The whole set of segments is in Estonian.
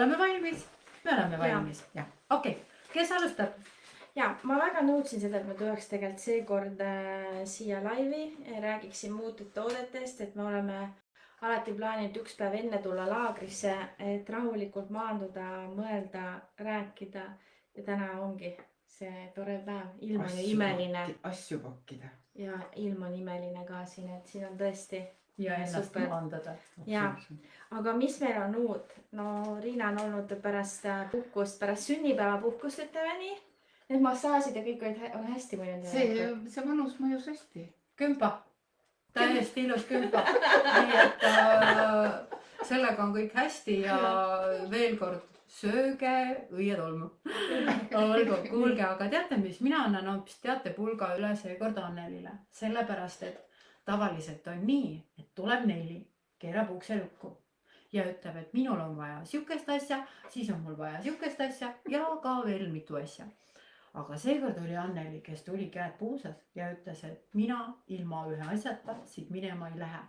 oleme valmis. Me oleme valmis. Ja. Okei. Kes alustab? Ja, ma väga nõudsin seda, et me tuleks tegelikult seekord siia laivi ja räägiksin muutud toodetest, et me oleme alati plaaninud üks päev enne tulla laagrisse, et rahulikult maanduda, mõelda, rääkida. Ja täna ongi see tore päev. Ilm on ju imeline. Asju pakkida. Ja ilm on imeline ka siin, et siin on tõesti ja ennast maandada. Ja, aga mis meil on uut? No Riina on olnud pärast puhkust, pärast sünnipäeva puhkust, ütleme nii. Need massaasid ja kõik on hästi mõjunud. See vanus mõjus hästi. Kümpa. Täiesti ilus kümpa. Nii et sellega on kõik hästi ja veel kord sööge õietolmu. Olgu, kuulge, aga teate mis? Mina annan hoopis teatepulga üle seekord Annelile. Sellepärast, et tavaliselt on nii, et tuleb 4, keerab ukse lukku ja ütleb, et minul on vaja siukest asja, siis on mul vaja siukest asja ja ka veel mitu asja. Aga seekord oli Anneli, kes tuli käed puusas ja ütles, et mina ilma ühe asjata siit minema ei lähe.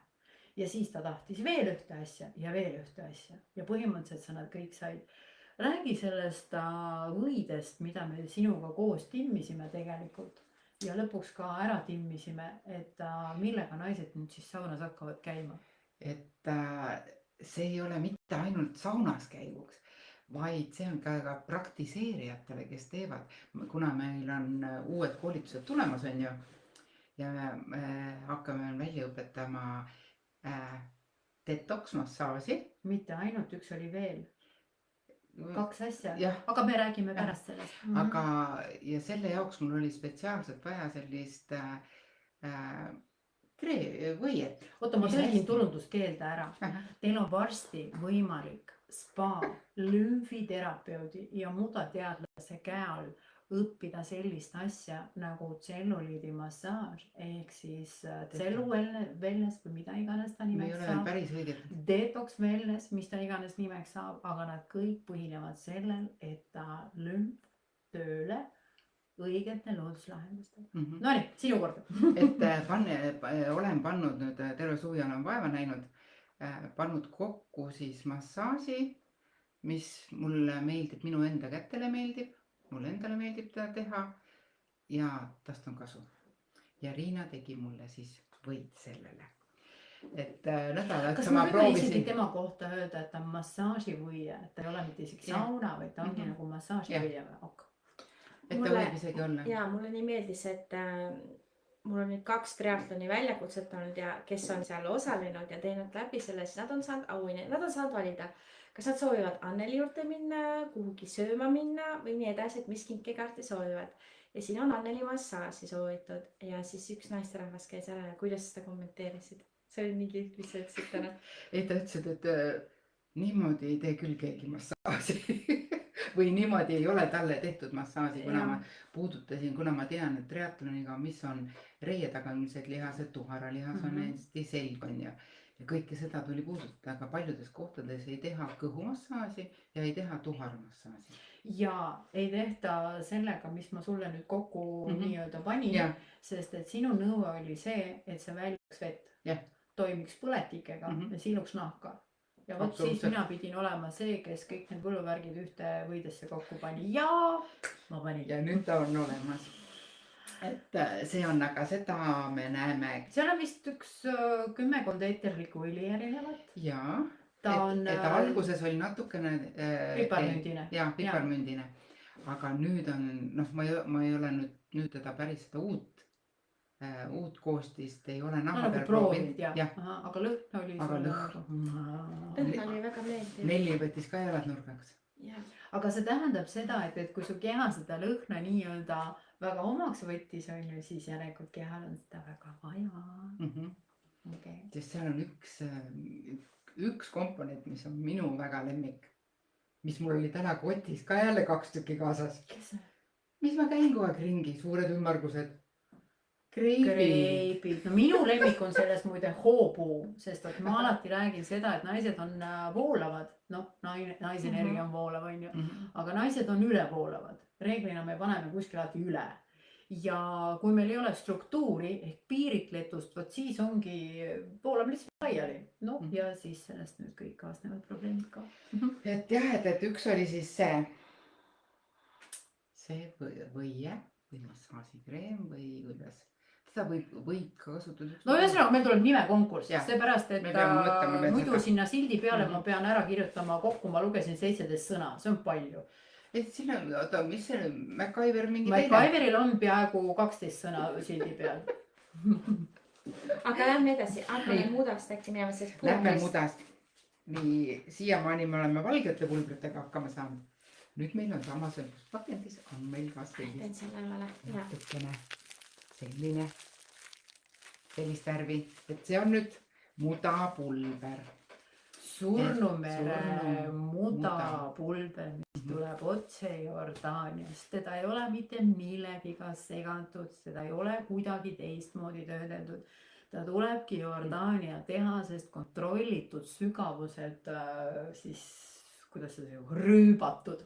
Ja siis ta tahtis veel ühte asja ja veel ühte asja. Ja põhimõtteliselt sa nad kõik said. Räägi sellest võidest, mida me sinuga koos timmisime tegelikult. Ja lõpuks ka ära timmisime, et millega naised nüüd siis saunas hakkavad käima. Et see ei ole mitte ainult saunas käivuks, vaid see on ka praktiseerijatele, kes teevad, kuna meil on uued koolitused tulemas on ju ja me hakkame välja õpetama detox massaaži. Mitte ainult, üks oli veel. 2 asja, ja. Aga me räägime pärast sellest. Aga ja selle jaoks mul oli spetsiaalselt vaja sellist võiet. Oota, ma tõlgin turunduskeelde ära. Teil on varsti võimalik spa, lümfiterapeudi ja mudateadlase käe all õppida sellist asja nagu tselluliidimassaaž ehk siis tsellu wellness või mida iganes ta nimeks saab. Päris õiget. Detox wellness, mis ta iganes nimeks saab, aga nad kõik põhinevad sellel, et ta lümf tööle õigete looduslahendustega. No nii, sinu kord. Et olen pannud nüüd terve suvi olen vaeva näinud, pannud kokku siis massaaži, mis mulle meeldib, minu enda kätele meeldib, mulle endale meeldib teda teha ja tast on kasu. Ja Riina tegi mulle siis võid sellele. Et nädalad kas ma võin isegi tema kohta öelda, et ta on massaaživõie, et ta ei ole mitte isegi sauna, vaid ta ongi nagu massaaživõie või ok. Et ta võib isegi olla. Ja mulle nii meeldis, et mul on nüüd 2 triatloni väljakutset olnud ja kes on seal osalenud ja teinud läbi selle, siis nad on saanud auhinne, nad on saanud valida, kas nad soovivad Anneli juurde minna, kuhugi sööma minna või nii edasi, et mis kinkekaarti soovivad. Ja siin on Anneli massaaži soovitud ja siis üks naisterahvas käis ära ja kuidas seda kommenteerisid? See oli nii kihvt, mis sa ütlesid täna. Ei, ta ütlesid, et niimoodi ei tee küll keegi massaaži või niimoodi ei ole talle tehtud massaaži, kuna ma puudutasin, kuna ma tean, et triatloniga, mis on reietagumised lihased, tuharalihas on hästi selg on ja kõike seda tuli puudutada, aga paljudes kohtades ei teha kõhumassaaži ja ei teha tuharmassaaži. Ja ei tehta sellega, mis ma sulle nüüd kokku nii-öelda panin, sest et sinu nõue oli see, et see väljuks vett, toimiks põletikega ja siluks nahka. Ja võt siis mina pidin olema see, kes kõik need võluvärgid ühte võidesse kokku pani ja ma panin. Ja nüüd ta on olemas. Et see on, aga seda me näeme. Seal on vist üks 10 eeterlikku õli erinevat. Jaa, et alguses oli natukene piparmündine. Jaa, piparmündine. Aga nüüd on, ma ei ole nüüd teda päris seda uut koostist ei ole naha peal proovinud. Aga lõhn oli väga meeldiv. Nelli võttis ka jalad nurgaks. Aga see tähendab seda, et kui su keha seda lõhna nii-öelda väga omaks võttis, siis järelikult kehal on seda väga vaja. Sest seal on üks komponent, mis on minu väga lemmik, mis mul oli täna kotis ka jälle 2 tükki kaasas. Mis ma käin kogu aeg ringi, suured ümmargused. Kreebid. No minu lemmik on selles muide hoopuu, sest et ma alati räägin seda, et naised on voolavad. Naise energia on voolav, on ju. Aga naised on ülevoolavad. Reeglina me paneme kuskil alati üle. ja kui meil ei ole struktuuri ehk piiritletust, vot siis ongi, voolame lihtsalt laiali. No ja siis sellest nüüd kõik kaasnevad probleemid ka. et jah, et üks oli siis see võie või massaažikreem või kuidas. Seda võib ka kasutada. No ühesõnaga, meil tuleb nimekonkurss, Jah. seepärast, et Me peame mõtlema veel muidu seda. sinna sildi peale ma pean ära kirjutama kokku, ma lugesin 17 sõna, see on palju. et sinna, oota, mis see MacGyver mingi MacGyveril on peaaegu 12 sõna sildi peal. aga lähme edasi, hakkame mudast äkki minema, sest Lähme mudast. Nii, siiamaani me oleme valgete pulbritega hakkama saanud. Nüüd meil on samasugust pakendis, on meil ka teen selle vale, jah. natukene sellist värvi, et see on nüüd mudapulber. Surnumere mudapulber, mis tuleb otse Jordaaniast, teda ei ole mitte millegiga segatud, seda ei ole kuidagi teistmoodi töödeldud. Ta tulebki Jordaania tehasest kontrollitud sügavuselt siis, kuidas see rüübatud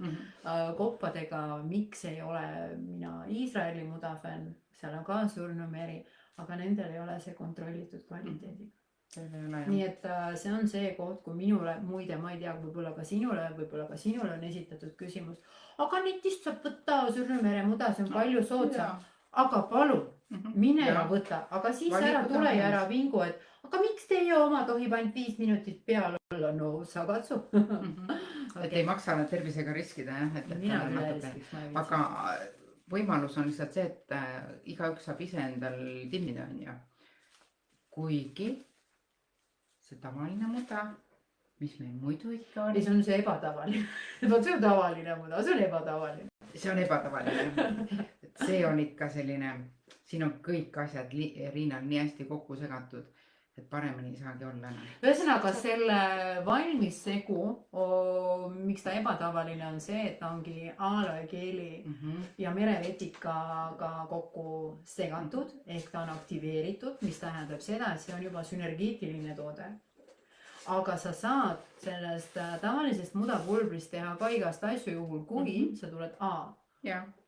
koppadega. Miks ei ole mina Iisraeli mudafänn, seal on ka Surnumeri, aga nendel ei ole see kontrollitud kvaliteediga. Nii et see on see koht, kui minule, muide, ma ei tea, võib-olla ka sinule on esitatud küsimus, aga netist saab võtta Surnumere muda, see on palju soodsam. Aga palun, mine ja võta, aga siis ära tule ja ära vingu, et aga miks teie oma tohib ainult 5 minutit peal olla, no sa katsu. Et ei maksa tervisega riskida, jah. Mina üle riskiks, ma ei viitsi. Aga võimalus on lihtsalt see, et igaüks saab ise endal timmida, on ju. Kuigi see tavaline muda, mis meil muidu ikka on. Ei, see on see ebatavaline. Vot see on tavaline muda, see on ebatavaline. See on ebatavaline. See on ikka selline, siin on kõik asjad Riinal nii hästi kokku segatud, et paremini ei saagi olla. Ühesõnaga selle valmis segu, miks ta ebatavaline on see, et ta ongi aloekeeli ja merevetikaga kokku segatud, ehk ta on aktiveeritud, mis tähendab seda, et see on juba sünergeetiline toode. Aga sa saad sellest tavalisest mudapulbrist teha ka igast asju juhul, kui sa tuled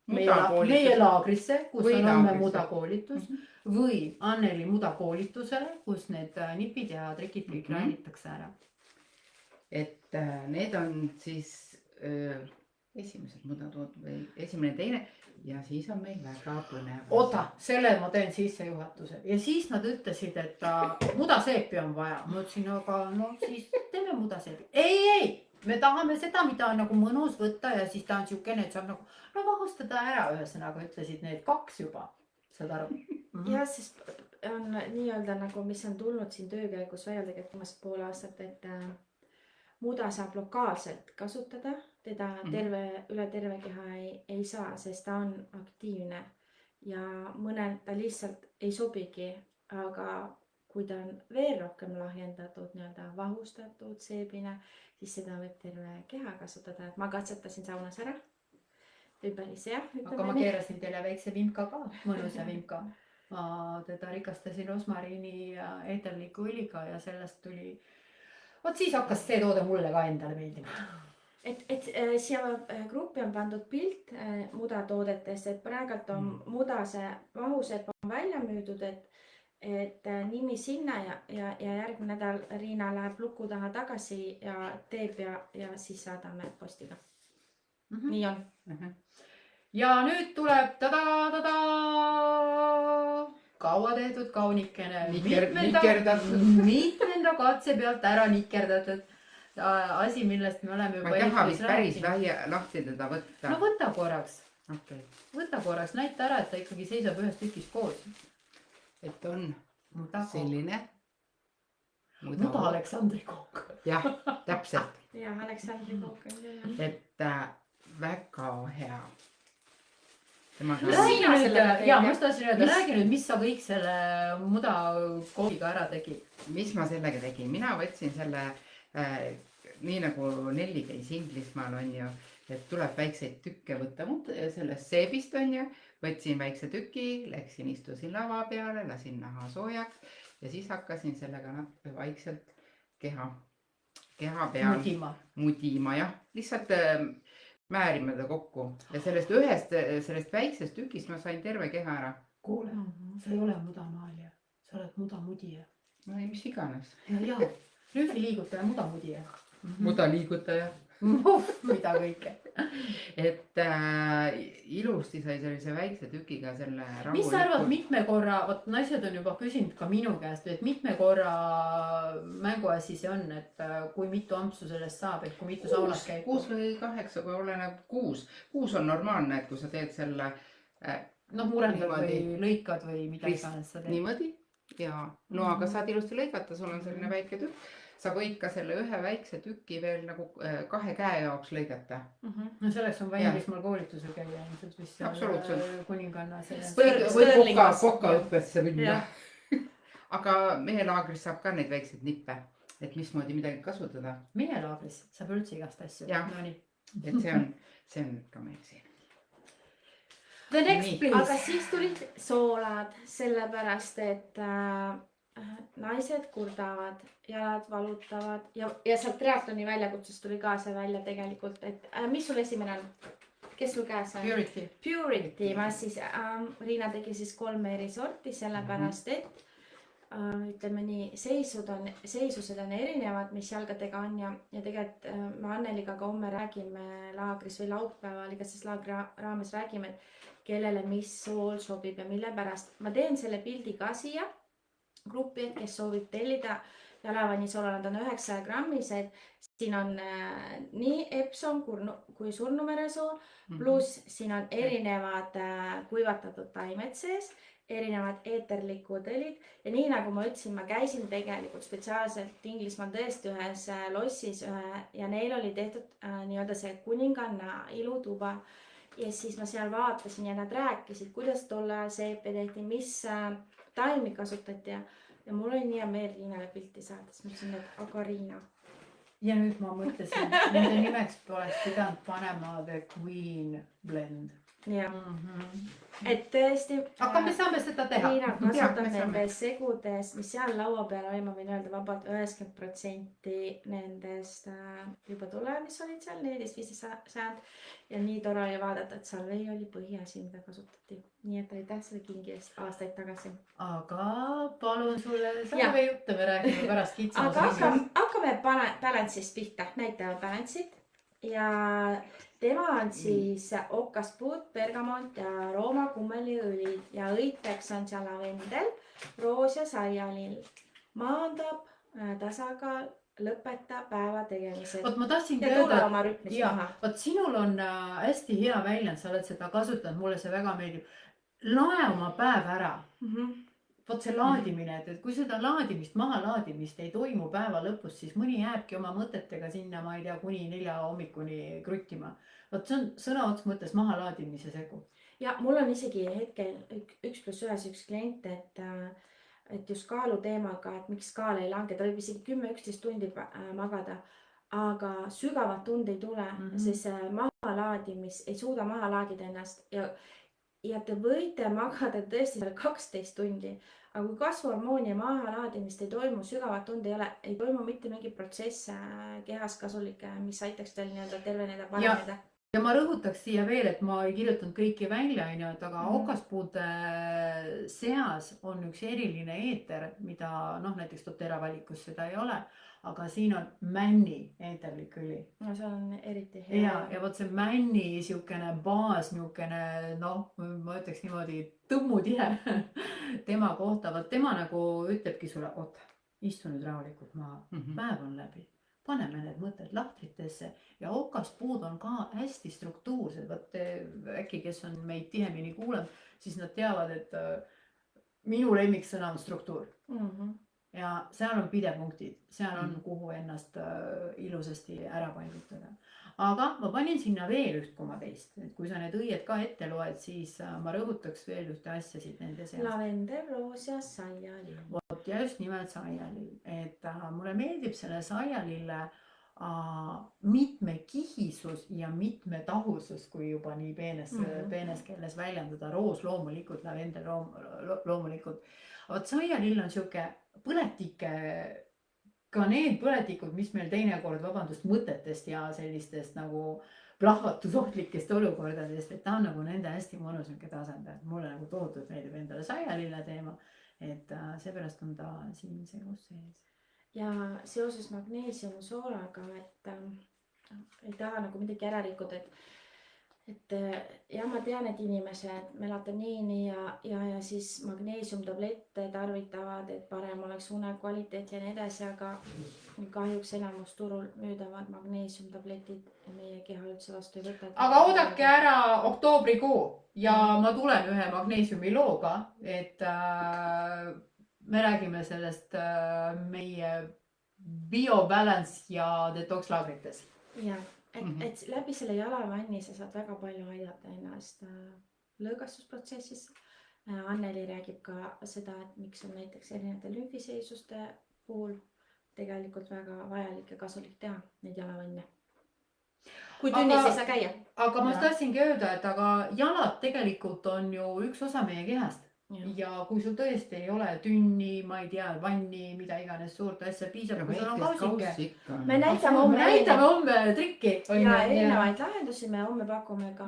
meie laagrisse, kus on homme mudakoolitus või Anneli mudakoolitusele, kus need nipid ja trikid kõik räägitakse ära. Et need on siis esimesed mudatood või esimene, teine ja siis on meil väga põnev. Oota, selle ma teen sissejuhatuse ja siis nad ütlesid, et mudaseepi on vaja. Ma ütlesin, aga no siis teeme mudaseepi. Ei, me tahame seda, mida on nagu mõnus võtta ja siis ta on siukene, et saab nagu vahustada ära, ühesõnaga ütlesid need 2 juba. Saad aru? Ja siis on nii-öelda nagu, mis on tulnud siin töö käigus välja tegelikult pool aastat, et muda saab lokaalselt kasutada, teda üle terve keha ei saa, sest ta on aktiivne ja mõnel ta lihtsalt ei sobigi, aga kui ta on veel rohkem lahjendatud, nii-öelda vahustatud, seebine, siis seda võib terve keha kasutada. Ma katsetasin saunas ära. Või päris jah. Aga ma keerasin teile väikse vimka ka, mõnusa vimka. Ma teda rikastasin rosmariini ja eeterliku õliga ja sellest tuli... Vot siis hakkas see toode mulle ka endale meeldima. Et siia gruppi on pandud pilt mudatoodetest, et praegult on mudase vahusepp on välja müüdud, et nimi sinna ja järgmine nädal Riina läheb luku taha tagasi ja teeb ja siis saadame postiga. Nii on. Ja nüüd tuleb kaua tehtud kaunikene. Mitmenda katse pealt ära nikerdatud asi, millest me oleme juba ei taha vist päris lahti teda võtta. No võta korraks. Okay. Võta korraks, näita ära, et ta ikkagi seisab ühes tükis koos. Et on selline. Muda Aleksandri kook. Jah, täpselt. Ja, Aleksandri kook on küll. Et väga hea. Räägi nüüd, mis sa kõik selle muda koogiga ära tegid? Mis ma sellega tegin? Mina võtsin selle, nii nagu Nelli käis Inglismaal on ju, et tuleb väikseid tükke võtta sellest seebist on ju, võtsin väikse tüki, läksin, istusin lava peale, lasin naha soojaks ja siis hakkasin sellega natuke vaikselt keha peal mudima, jah. Lihtsalt määrime ta kokku ja sellest väiksest tükist ma sain terve keha ära. kuule, sa ei ole mudamaalija, sa oled mudamudija. no ei, mis iganes. ja rüütliliigutaja, mudamudija. mudaliigutaja. mida kõike. et ilusti sai sellise väikse tükiga selle rahulikult. mis sa arvad, mitme korra, vot naised on juba küsinud ka minu käest, et mitme korra mänguasi see on, et kui mitu ampsu sellest saab, et kui mitu saunas käib? 6 või 8, kui oleneb 6. 6 on normaalne, et kui sa teed selle noh, murendad või lõikad või mida iganes sa teed. niimoodi ja noaga saad ilusti lõigata, sul on selline väike tükk. Sa võid ka selle ühe väikse tüki veel nagu 2 käe jaoks lõigata. no selleks on vaja Inglismaal koolitusel käia ilmselt vist kuninganna või kokaõppesse minna. aga mehelaagris saab ka neid väikseid nippe, et mismoodi midagi kasutada. mehelaagris saab üldse igast asju. No, et see on ka meil siin. The next please. Aga siis tulid soolad, sellepärast et naised kurdavad, jalad valutavad ja sealt triatloni väljakutsest tuli ka see välja tegelikult, et mis sul esimene on? Kes sul käes on? Purity, ma siis, Riina tegi siis 3 eri sorti, sellepärast et ütleme nii, seisused on erinevad, mis jalgadega on ja tegelikult me Anneliga ka homme räägime laagris või laupäeval igases laagri raames räägime, et kellele mis sool sobib ja mille pärast. Ma teen selle pildi ka siia gruppi, kes soovib tellida jalavannisoolad, nad on 900 grammised. Siin on nii Epsom kui surnumeresool, pluss siin on erinevad kuivatatud taimed sees, erinevad eeterlikud õlid ja nii nagu ma ütlesin, ma käisin tegelikult spetsiaalselt Inglismaal tõesti ühes lossis ja neil oli tehtud nii-öelda see kuninganna ilutuba ja siis ma seal vaatasin ja nad rääkisid, kuidas tolle ajal seepe tehti, mis taimi kasutati ja mul oli nii hea meel Riinale pilti saada, siis ma ütlesin, et aga Riina. Ja nüüd ma mõtlesin, nende nimeks poleks pidanud panema The Queen Blend. Ja. Et tõesti aga me saame seda teha. Riina kasutab nendes segudes, mis seal laua peal oli, ma võin öelda vabalt 90% nendest juba tule, mis olid seal 14-15 ja nii tore oli vaadata, et salvei oli põhiasi, mida kasutati. Nii et aitäh selle kingi eest aastaid tagasi. Aga palun sulle salvei jutte, me räägime pärast kitsamas. Aga hakkame balance'ist pihta, näitame balance'it ja tema on siis okaspuud, bergamont ja Rooma kummeliõlid ja õiteks on seal lavendel, roos ja saialill. Maandab, tasakaal, lõpeta päeva tegemised. Vot ma tahtsin ja tule oma rütmis maha. Vot sinul on hästi hea väljend, sa oled seda kasutanud, mulle see väga meeldib. Lae oma päev ära. Vot see laadimine, et kui seda laadimist, maha laadimist ei toimu päeva lõpus, siis mõni jääbki oma mõtetega sinna, ma ei tea, kuni 4 hommikuni kruttima. Vot see on sõna ots mõttes maha laadimise segu. Ja mul on isegi hetkel 1+1 üks klient, et just kaalu teemaga, et miks kaal ei lange, ta võib isegi 10-11 tundi magada, aga sügavat tund ei tule, sest see maha laadimis ei suuda maha laadida ennast ja te võite magada tõesti 12 tundi, aga kui kasvuhormooni maha laadimist ei toimu, sügavat tundi ei toimu mitte mingi protsess kehas kasulik, mis aitaks teil nii-öelda terveneda, paraneda. Ja ma rõhutaks siia veel, et ma ei kirjutanud kõiki välja, aga okaspuude seas on üks eriline eeter, mida näiteks doTERRA valikus seda ei ole, aga siin on männi eeterlik õli. No see on eriti hea. Ja vot see männi siukene baas, niukene, ma ütleks niimoodi tõmmutihe tema kohta. Vot tema nagu ütlebki sulle, istu nüüd rahulikult maha, päev on läbi. Paneme need mõtted lahtritesse ja okaspuud on ka hästi struktuursed. Vot äkki, kes on meid tihemini kuulanud, siis nad teavad, et minu lemmiksõna on struktuur. Ja seal on pidepunktid, seal on kuhu ennast ilusasti ära paigutada. Aga ma panin sinna veel 1,2, et kui sa need õied ka ette loed, siis ma rõhutaks veel ühte asja siit nende seast. Lavendel, roos ja saialill. Vot ja just nimelt saialill, et mulle meeldib selle saialille mitmekihisus ja mitmetahusus, kui juba nii peenes keeles väljendada, roos loomulikult, lavendel loomulikult. Vot saialill on siuke põletike ka need põletikud, mis meil teinekord, vabandust, mõtetest ja sellistest nagu plahvatusohtlikest olukordadest, et ta on nagu nende hästi mõnus niisugune tasand, et mulle nagu tohutult meeldib endale saialille teema, et seepärast on ta siin seos sees. Ja seoses magneesiumisoolaga, et ei taha nagu midagi ära rikkuda, et ja ma tean, et inimesed melatoniini ja siis magneesiumtablette tarvitavad, et parem oleks une kvaliteet ja nii edasi, aga kahjuks enamus turul müüdavad magneesiumtabletid meie keha üldse vastu ei võta. Aga oodake ära oktoobrikuu ja ma tulen ühe magneesiumi looga, et me räägime sellest meie biobalance ja detox laagrites. Ja, et läbi selle jalavanni sa saad väga palju aidata ennast lõõgastusprotsessis. Anneli räägib ka seda, et miks on näiteks erinevate lümfiseisuste puhul tegelikult väga vajalik ja kasulik teha neid jalavanne. Kui tunnis ei saa käia. Aga ma tahtsingi öelda, et aga jalad tegelikult on ju üks osa meie kehast. Ja kui sul tõesti ei ole tünni, ma ei tea, vanni, mida iganes suurt asja, piisab, kui sul on kausike. Me näitame homme trikki. Ja erinevaid lahendusi me homme pakume ka,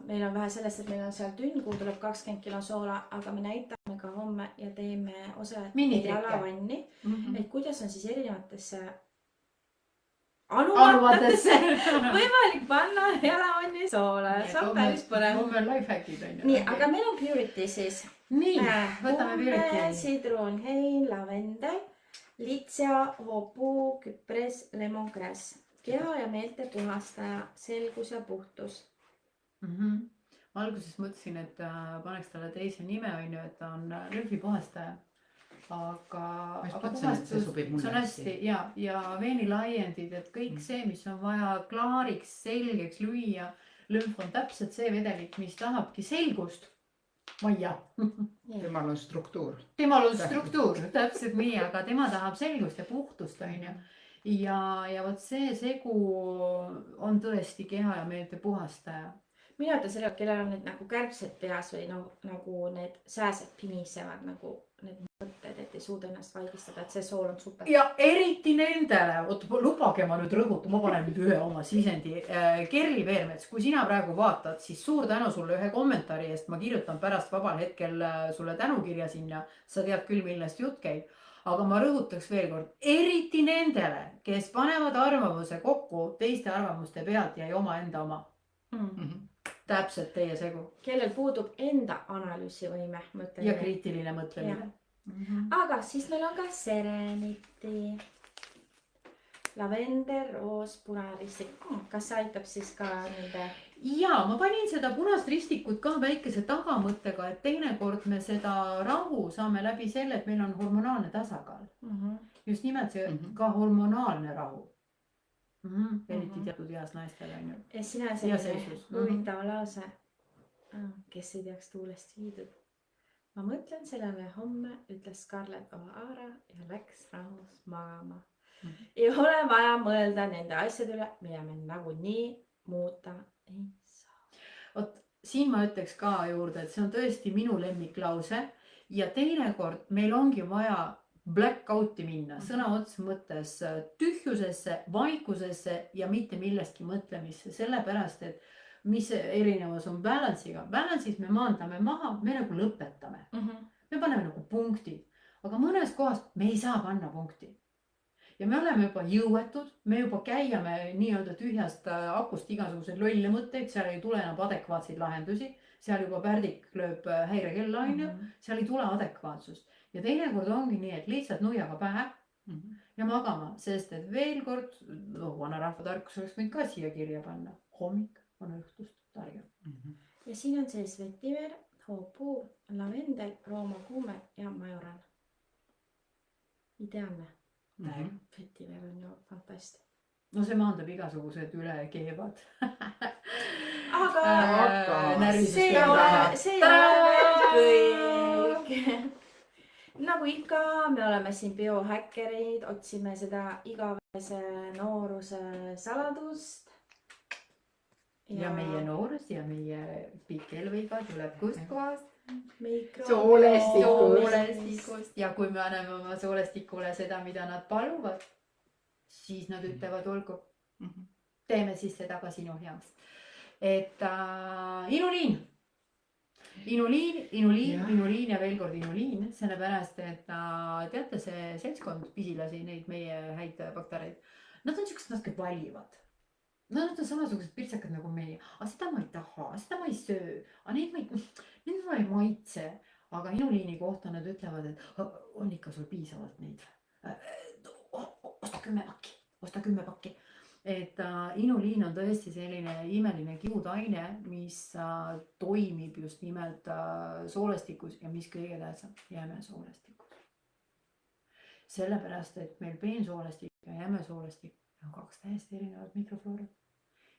meil on vähe sellest, et meil on seal tünn, kuhu tuleb 20 kilo soola, aga me näitame ka homme ja teeme osa jalavanni, et kuidas on siis erinevatesse anumatesse võimalik panna jalavanni soola. See on päris põnev. Homme on lifehackid. Nii, aga meil on Purity siis. Nii, võtame Purity. Sidrun, hein, lavendel, litsia, hoopuu, küpres, lemongrass. Keha ja meelte puhastaja, selgus ja puhtus. Ma alguses mõtlesin, et paneks talle teise nime, et ta on lümfipuhastaja. Aga puhastus, see on hästi ja veenilaiendid, et kõik see, mis on vaja klaariks, selgeks lüüa. Lümf on täpselt see vedelik, mis tahabki selgust. Maia. Temal on struktuur. Temal on struktuur, täpselt nii, aga tema tahab selgust ja puhtust. Ja võt see segu on tõesti keha ja meelte puhastaja. Mina ütlen selle, kellel on need nagu kärbsed peas või nagu need sääsed pimisevad nagu need mõtted, et ei suuda ennast vaigistada, et see sool on super. Ja eriti nendele, lubage ma nüüd rõhutu, ma panen nüüd ühe oma sisendi. Kerli Veermets, kui sina praegu vaatad, siis suur tänu sulle ühe kommentaari eest. Ma kirjutan pärast vabal hetkel sulle tänukirja sinna. Sa tead küll, millest jutt käib. Aga ma rõhutaks veel kord, eriti nendele, kes panevad arvamuse kokku teiste arvamuste pealt ja ei oma enda oma. Täpselt teie segu. Kellel puudub enda analüüsivõime mõtlemine. Ja kriitiline mõtlemine. Aga siis meil on ka Serenity. Lavender, roos, punaristik. Kas see aitab siis ka nende? Ja, ma panin seda punast ristikut ka väikese tagamõttega, et teinekord me seda rahu saame läbi selle, et meil on hormonaalne tasakaal. Just nimelt see ka hormonaalne rahu. Eriti teatud heas naistel on ju. Ja sina on selline huvitav lause, kes ei teaks tuulest viidud. Ma mõtlen sellele homme, ütles Scarlett O'Hara ja läks rahus magama. Ei ole vaja mõelda nende asjade üle, mida me nagunii muuta ei saa. Siin ma ütleks ka juurde, et see on tõesti minu lemmiklause ja teinekord meil ongi vaja blackouti minna, sõna otsa mõttes tühjusesse, vaikusesse ja mitte millestki mõtlemisse, sellepärast, et mis erinevus on balance'iga. Balance'is me maandame maha, me nagu lõpetame. Me paneme nagu punktid, aga mõnes kohas me ei saa panna punkti. Ja me oleme juba jõuetud, me juba käime nii-öelda tühjast akust igasugused lolle mõtteid, seal ei tule enam adekvaatseid lahendusi, seal juba pärdik lööb häirekella, seal ei tule adekvaatsust. Ja teinekord ongi nii, et lihtsalt nuiaga pähe ja magama, sest et veel kord, vanarahva tarkus oleks võinud ka siia kirja panna. Hommik on õhtust targem. Ja siin on sees vetiver, hoopuu, lavendel, roomakuume ja majoral. Ideaalne. Vetiver on ju fantastia. No see maandab igasugused üle keevad. Aga see ei ole kõik. Nagu ikka, me oleme siin biohäkkerid, otsime seda igavese nooruse saladust. Ja meie noorus ja meie pikk eluiga tuleb kust kohast? Soolestikust. Ja kui me anname oma soolestikule seda, mida nad paluvad, siis nad ütlevad, olgu, Mhm. teeme siis seda ka sinu heaks. Et inuliin. Jah. Inuliin ja veel kord inuliin, sellepärast et teate, see seltskond pisilasi, neid meie häid baktereid, nad on siuksed natuke valivad. No nad on samasugused pirtsakad nagu meie, aga seda ma ei taha, seda ma ei söö, aga neid ma ei maitse. Aga inuliini kohta nad ütlevad, et on ikka sul piisavalt neid. Osta 10 pakki, osta 10 pakki. Et inuliin on tõesti selline imeline kiudtaine, mis toimib just nimelt soolestikus ja mis kõige tähtsam, jämesoolestikus. Sellepärast, et meil peensoolestik ja jämesoolestik on 2 täiesti erinevat mikrofloorat.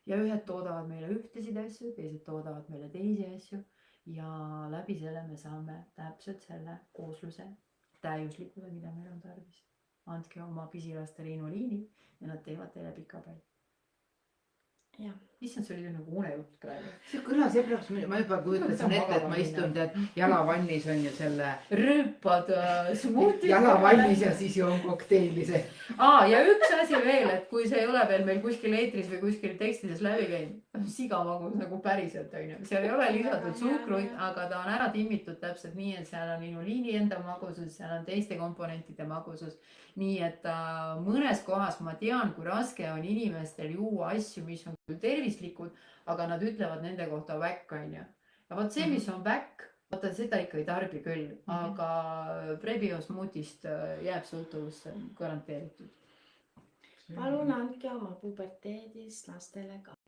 Ja ühed toodavad meile ühtesid asju, teised toodavad meile teisi asju ja läbi selle me saame täpselt selle koosluse täiuslikkuse, mida meil on tarvis. Andke oma pisilastele inuliini ja nad teevad teile pikapalli. Jah. Issand, see oli nagu unejutt praegu. See kõlas ebraks, ma juba kujutasin ette, et ma istun tead jalavannis on ju selle Rüüpad smuuti. jalavannis ja siis joon kokteili see. Ja üks asi veel, et kui see ei ole veel meil kuskil eetris või kuskil tekstides läbi käinud, sigamagus nagu päriselt on ju. Seal ei ole lisatud suhkruid, aga ta on ära timmitud täpselt nii, et seal on inuliini enda magusus, seal on teiste komponentide magusus. Nii et mõnes kohas ma tean, kui raske on inimestel juua asju, mis on küll tervislikud, aga nad ütlevad nende kohta väkk on ju. Ja vaat see, mis on väkk, vaata seda ikka ei tarbi küll, aga Prebio smuutist jääb sõltuvusse garanteeritud. Palun andke oma puberteedis lastele ka.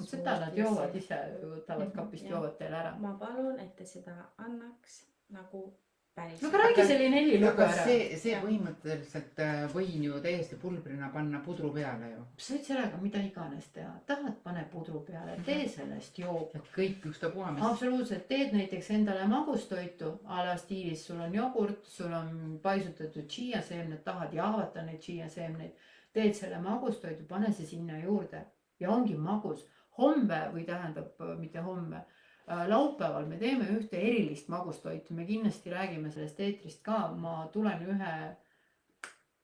Seda nad joovad ise, võtavad kapist, joovad teile ära. Ma palun, et te seda annaks nagu päris. No aga räägi selle Nelli lugu ära. See põhimõtteliselt võin ju täiesti pulbrina panna pudru peale ju. Sa võid sellega mida iganes teha. Tahad, pane pudru peale, tee sellest joob. Kõik ükstapuha mis. Absoluutselt, teed näiteks endale magustoitu a la stiilis, sul on jogurt, sul on paisutatud chia-seemned, tahad jahvata neid chia-seemneid, teed selle magustoitu, pane see sinna juurde ja ongi magus. Homme või tähendab, mitte homme, laupäeval me teeme ühte erilist magustoitu, me kindlasti räägime sellest eetrist ka, ma tulen ühe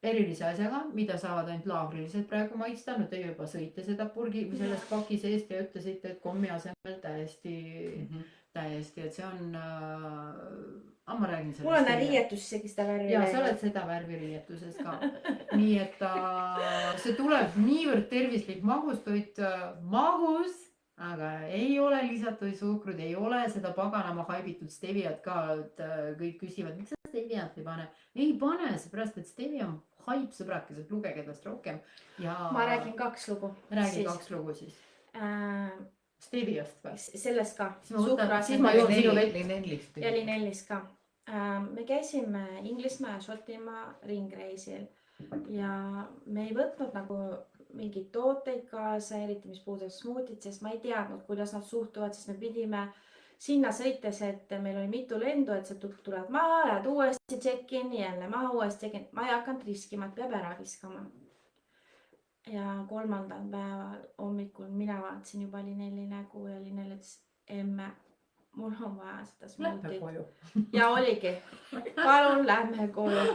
erilise asjaga, mida saavad ainult laagrilised praegu maitsta, no te juba sõite seda purgi või sellest paki seest ja ütlesite, et kommi asemel täiesti, et see on, ma räägin sellest. Mul on riietus isegi seda värvi. Ja sa oled seda värvi riietuses ka. Nii et see tuleb niivõrd tervislik magustoit, magus, aga ei ole lisatud suhkrut, ei ole seda paganama haibitud steviat ka, et kõik küsivad, miks sa steviat ei pane. Ei pane, seepärast, et stevia on haipsõbrakesed, lugege tast rohkem. Ma räägin 2 lugu. Räägi 2 lugu siis. Steviast või? Sellest ka. Siis ma joon sinu vett. Ja Linellist ka. Me käisime Inglismaa ja Šotimaa ringreisil ja me ei võtnud nagu mingeid tooteid kaasa, eriti mis puudutab smuutit, sest ma ei teadnud, kuidas nad suhtuvad, sest me pidime sinna sõites, et meil oli mitu lendu, et sa tuled maha, lähed uuesti check-in, jälle maha uuesti check-in. Ma ei hakanud riskima, et peab ära viskama. Ja 3. päeval hommikul mina vaatasin juba Linelli nägu ja Linell ütles, emme, mul on vaja seda smuutit. Lähme koju. Ja oligi, palun lähme koju.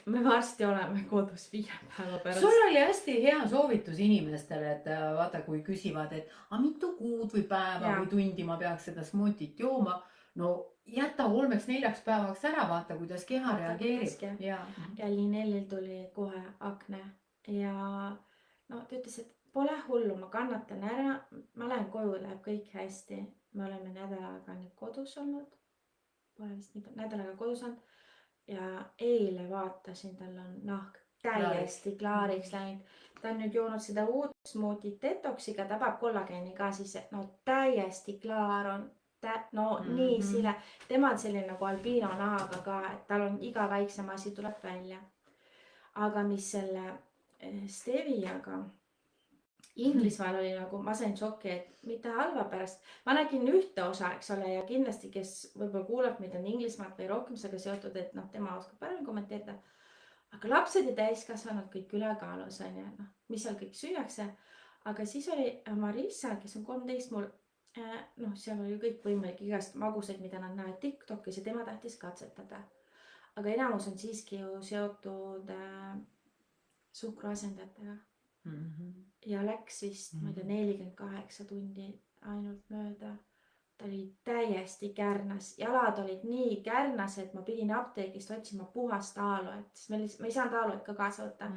Me varsti oleme kodus 5 päeva pärast. Sul oli hästi hea soovitus inimestele, et vaata, kui küsivad, et mitu kuud või päeva või tundi ma peaks seda smuutit jooma. No jäta 3-4 päevaks ära, vaata, kuidas keha reageerib. Ja Linellil tuli kohe akne ja no ta ütles, et pole hullu, ma kannatan ära, ma lähen koju, läheb kõik hästi. Me oleme nädalaga nüüd kodus olnud, pole vist nädalaga kodus olnud ja eile vaatasin, tal on nahk täiesti klaariks läinud. Ta on nüüd joonud seda uut smuutit detoksiga, ta peab kollageeni ka siis, no täiesti klaar on. Nii sile, tema on selline nagu albiino nahaga ka, et tal on iga väiksem asi tuleb välja. Aga mis selle steviaga Inglismaal oli nagu, ma sain šoki, et mitte halva pärast. Ma nägin ühte osa, eks ole, ja kindlasti, kes võib-olla kuulab, mida on Inglismaalt või rohkem sellega seotud, et tema oskab parem kommenteerida. Aga lapsed ja täiskasvanud kõik ülekaalus on ja mis seal kõik süüakse. Aga siis oli Marissa, kes on 13 mul, seal oli kõik võimalik igast maguseid, mida nad näevad TikTokis ja tema tahtis katsetada. aga enamus on siiski ju seotud suhkruasendajatega. Ja läks vist, ma ei tea, 48 tundi ainult mööda. Ta oli täiesti kärnas, jalad olid nii kärnas, et ma pidin apteegist otsima puhast aaluet, sest ma ei saanud aaluet ka kaasa võtta.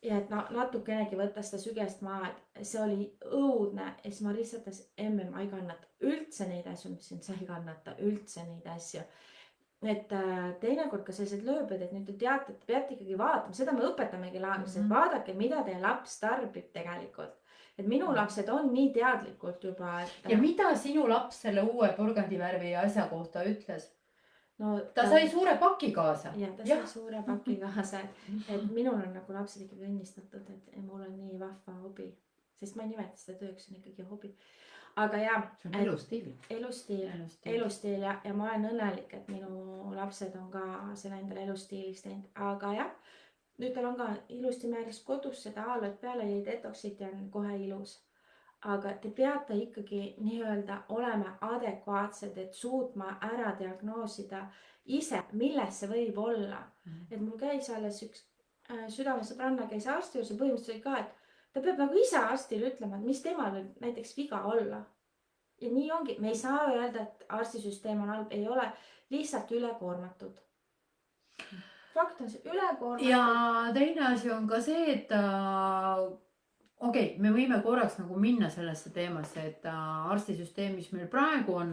Ja et natukenegi võtta seda sügest maha, et see oli õudne ja siis ma lihtsalt ma ei kannata üldse neid asju, mis sa ei kannata üldse neid asju. Et teinekord ka sellised lööbed, et nüüd te teate, et peate ikkagi vaatama, seda me õpetamegi laagris, et vaadake, mida teie laps tarbib tegelikult. Et minu lapsed on nii teadlikult juba, et... Ja mida sinu laps selle uue porgandivärvi asja kohta ütles? No, ta sai suure paki kaasa. Ja, ta sai suure paki kaasa. Et minul on nagu lapsed ikkagi õnnistatud, et mul on nii vahva hobi. Sest ma ei nimeta seda tööks, on ikkagi hobi. Aga ja... See on elustiil. Elustiil ja ma olen õnnelik, et minu lapsed on ka selle endale elustiilist teinud. Aga jah, nüüd tal on ka ilusti määris kodus seda aaluet peale ja detoxid ja on kohe ilus. Aga te peate ikkagi nii-öelda olema adekvaatsed, et suutma ära diagnoosida ise, milles see võib olla. Et mul käis alles üks südamesõbranna käis arsti juures ja põhimõtteliselt ka, et ta peab nagu ise arstile ütlema, et mis temal võib näiteks viga olla. Ja nii ongi, me ei saa öelda, et arstisüsteem on halb, ei ole lihtsalt ülekoormatud. Fakt on see ülekoormatud. Ja teine asi on ka see, et me võime korraks nagu minna sellesse teemasse, et arstisüsteem, mis meil praegu on,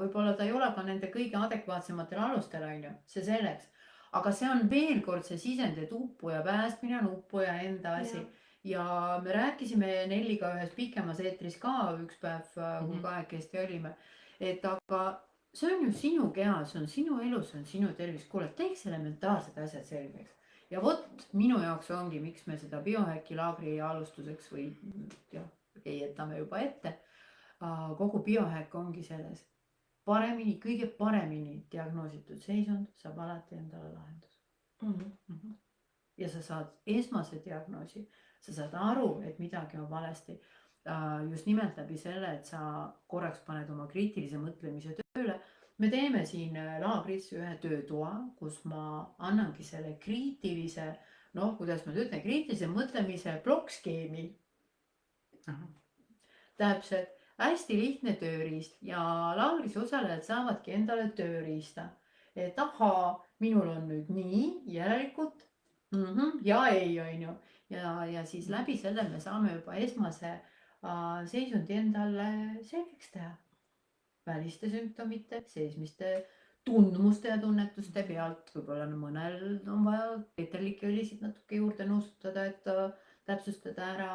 võib-olla ta ei ole ka nende kõige adekvaatsematel alustel, see selleks. Aga see on veel kord see sisend, et uppuja päästmine on uppuja enda asi. Ja me rääkisime Nelliga ühes pikemas eetris ka üks päev, kui kahekesti olime. Et aga see on ju sinu keha, see on sinu elu, see on sinu tervis. Kuule, teeks elementaarsed asjad selgeks. Ja vot minu jaoks ongi, miks me seda biohäkki laagri alustuseks või ei jätame juba ette. Kogu biohäkk ongi selles. Paremini, kõige paremini diagnoositud seisund saab alati endale lahendus. Ja sa saad esmase diagnoosi. Sa saad aru, et midagi on valesti. Just nimelt läbi selle, et sa korraks paned oma kriitilise mõtlemise tööle. Me teeme siin laagris ühe töötoa, kus ma annangi selle kriitilise, kuidas ma ütlen, kriitilise mõtlemise blokskeemi. Täpselt, hästi lihtne tööriist ja laagris osalejad saavadki endale tööriista. Et minul on nüüd nii, järelikult ja ei on ju. Ja siis läbi selle me saame juba esmase seisundi endale selgeks teha. Väliste sümptomite, seesmiste tundmuste ja tunnetuste pealt. Võib-olla mõnel on vaja peterlike õlisid natuke juurde nuusutada, et täpsustada ära.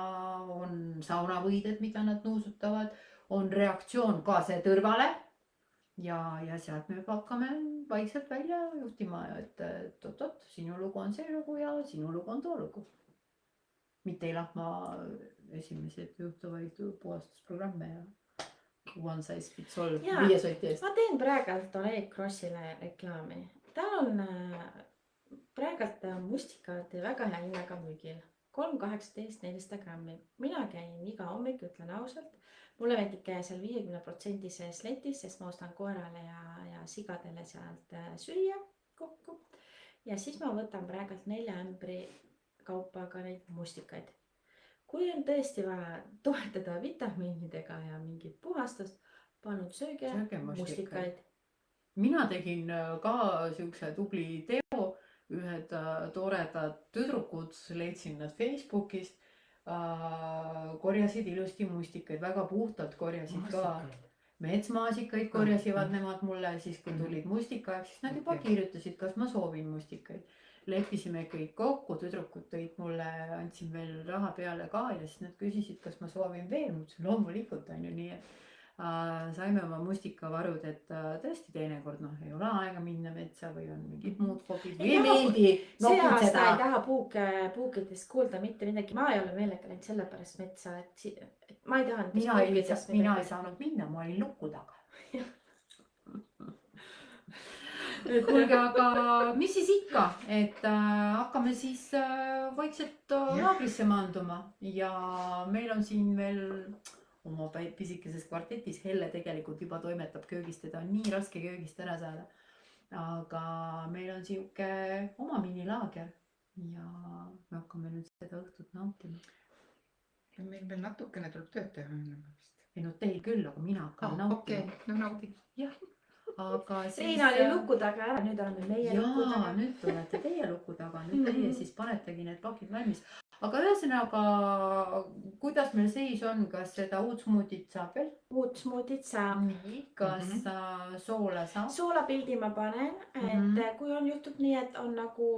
On saunavõided, mida nad nuusutavad. On reaktsioon kaase tõrvale. Ja sealt me juba hakkame vaikselt välja juhtima, et oot, sinu lugu on see lugu ja sinu lugu on too lugu. Mitte ei lahma esimesed juhtuvaid puhastusprogramme ja one size fits all 5 soti eest. Ma teen praegalt Oleg Krossile reklaami. Tal on praegalt mustikad väga hea hinnaga müügil. 3,18 grammi. Mina käin iga hommik, ütlen ausalt. Mulle meeldib käia seal 50% letis, sest ma ostan koerale ja sigadele sealt süüa kokku. Ja siis ma võtan praegalt 4 ämbri kaupa ka neid mustikaid. Kui on tõesti vaja toetada vitamiinidega ja mingit puhastust, palun sööge mustikaid. Mina tegin ka siukse tubli teo, ühed toredad tüdrukud, leidsin nad Facebookist, korjasid ilusti mustikaid, väga puhtalt korjasid ka. Metsmaasikaid korjasivad nemad mulle, siis kui tulid mustikaid, siis nad juba kirjutasid, kas ma soovin mustikaid. Leppisime kõik kokku, tüdrukud tõid mulle, andsin veel raha peale ka ja siis nad küsisid, kas ma soovin veel. Mõtlesin, loomulikult on ju nii, et saime oma mustikavarud, et tõesti teinekord ei ole aega minna metsa või on mingid muud hobid või ei meeldi. See aasta ei taha puukidest kuulda mitte midagi. Ma ei ole meelega läinud selle pärast metsa, et ma ei taha. Mina ei saanud minna, ma olin luku taga. Kuulge, aga mis siis ikka, et hakkame siis vaikselt laagrisse maanduma ja meil on siin veel oma pisikeses kvartetis. Helle tegelikult juba toimetab köögist, teda on nii raske köögist ära saada. aga meil on sihuke oma minilaager ja me hakkame nüüd seda õhtut nautima. meil veel natukene tuleb tööd teha enne vist. ei no teil küll, aga mina hakkan nautima. okei, no naudi. aga siis. Rein oli luku taga ära, nüüd oleme meie luku jaa, taga. nüüd tulete teie luku taga, nüüd teie siis panetegi need pakid valmis. aga ühesõnaga, kuidas meil seis on, kas seda uut smuutit saab veel? uut smuutit saab. nii, kas soola saab? soolapildi ma panen, et kui on juhtub nii, et on nagu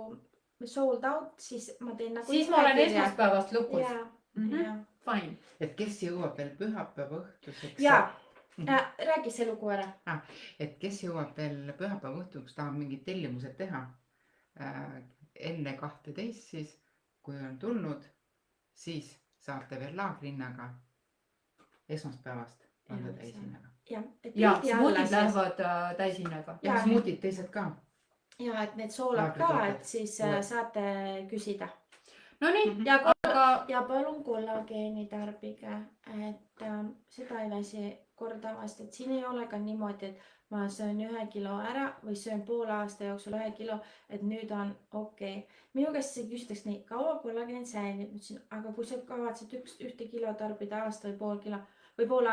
sold out, siis ma teen nagu. siis ma olen esmaspäevast lukus. jaa. Fine. et kes jõuab veel pühapäeva õhtuseks. jaa, räägi see lugu ära. et kes jõuab veel pühapäeva õhtuks, tahab mingid tellimused teha enne 12, siis kui on tulnud, siis saate veel laagrinnaga esmaspäevast anda täishinnaga. ja smuutid lähevad täishinnaga. ja smuutid teised ka. ja et need soolad ka, et siis saate küsida. Nonii, ja palun kollageeni tarbige, et seda ei väsi kordamast, et siin ei ole ka niimoodi, et ma söön 1 kilo ära või söön poole aasta jooksul 1 kilo, et nüüd on okei. Minu käest küsitakse nii, kaua kollageen säilib, ütlesin, aga kui sa kavatsed 1 kilo tarbida aasta või pool kilo või pool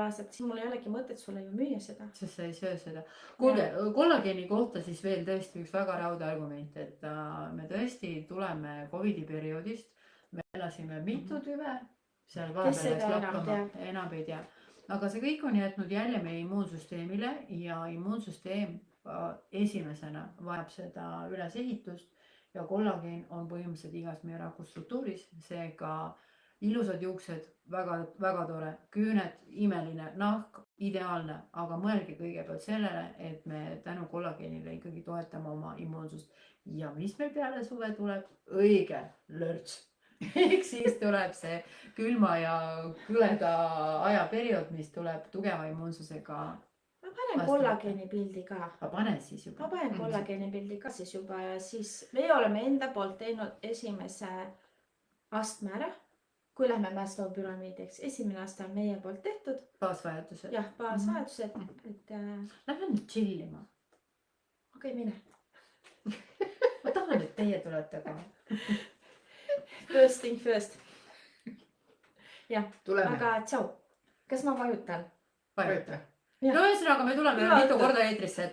aastat, siis mul ei olegi mõtet sulle ju müüa seda. sest sa ei söö seda. kuulge, kollageeni kohta siis veel tõesti üks väga raude argument, et me tõesti tuleme Covidi perioodist, me elasime mitu tüve, seal enam ei tea. aga see kõik on jätnud jälje meie immuunsüsteemile ja immuunsüsteem esimesena vajab seda ülesehitust ja kollageen on põhimõtteliselt igas meie rahvusstruktuuris, seega ilusad juuksed, väga tore, küüned, imeline, nahk, ideaalne, aga mõelge kõigepealt sellele, et me tänu kollageenile ikkagi toetame oma immuunsust ja mis meil peale suve tuleb? õige lörts. ehk siis tuleb see külma ja küleda ajaperiood, mis tuleb tugeva immuunsusega. Ma panen kollageeni pildi ka. Ma panen siis juba. Ma panen kollageeni pildi ka siis juba ja siis me oleme enda poolt teinud esimese astme ära. Kui lähme Maslow püramiidiks, esimene aste on meie poolt tehtud. Baasvajadused. jah, baasvajadused. Lähme nüüd chillima. Okei, mine. Ma tahan, et teie tulete ka. First thing first. jah, tuleme. aga tšau. Kas ma vajutan? Vajuta. No ühesõnaga, me tuleme mitu korda eetrisse.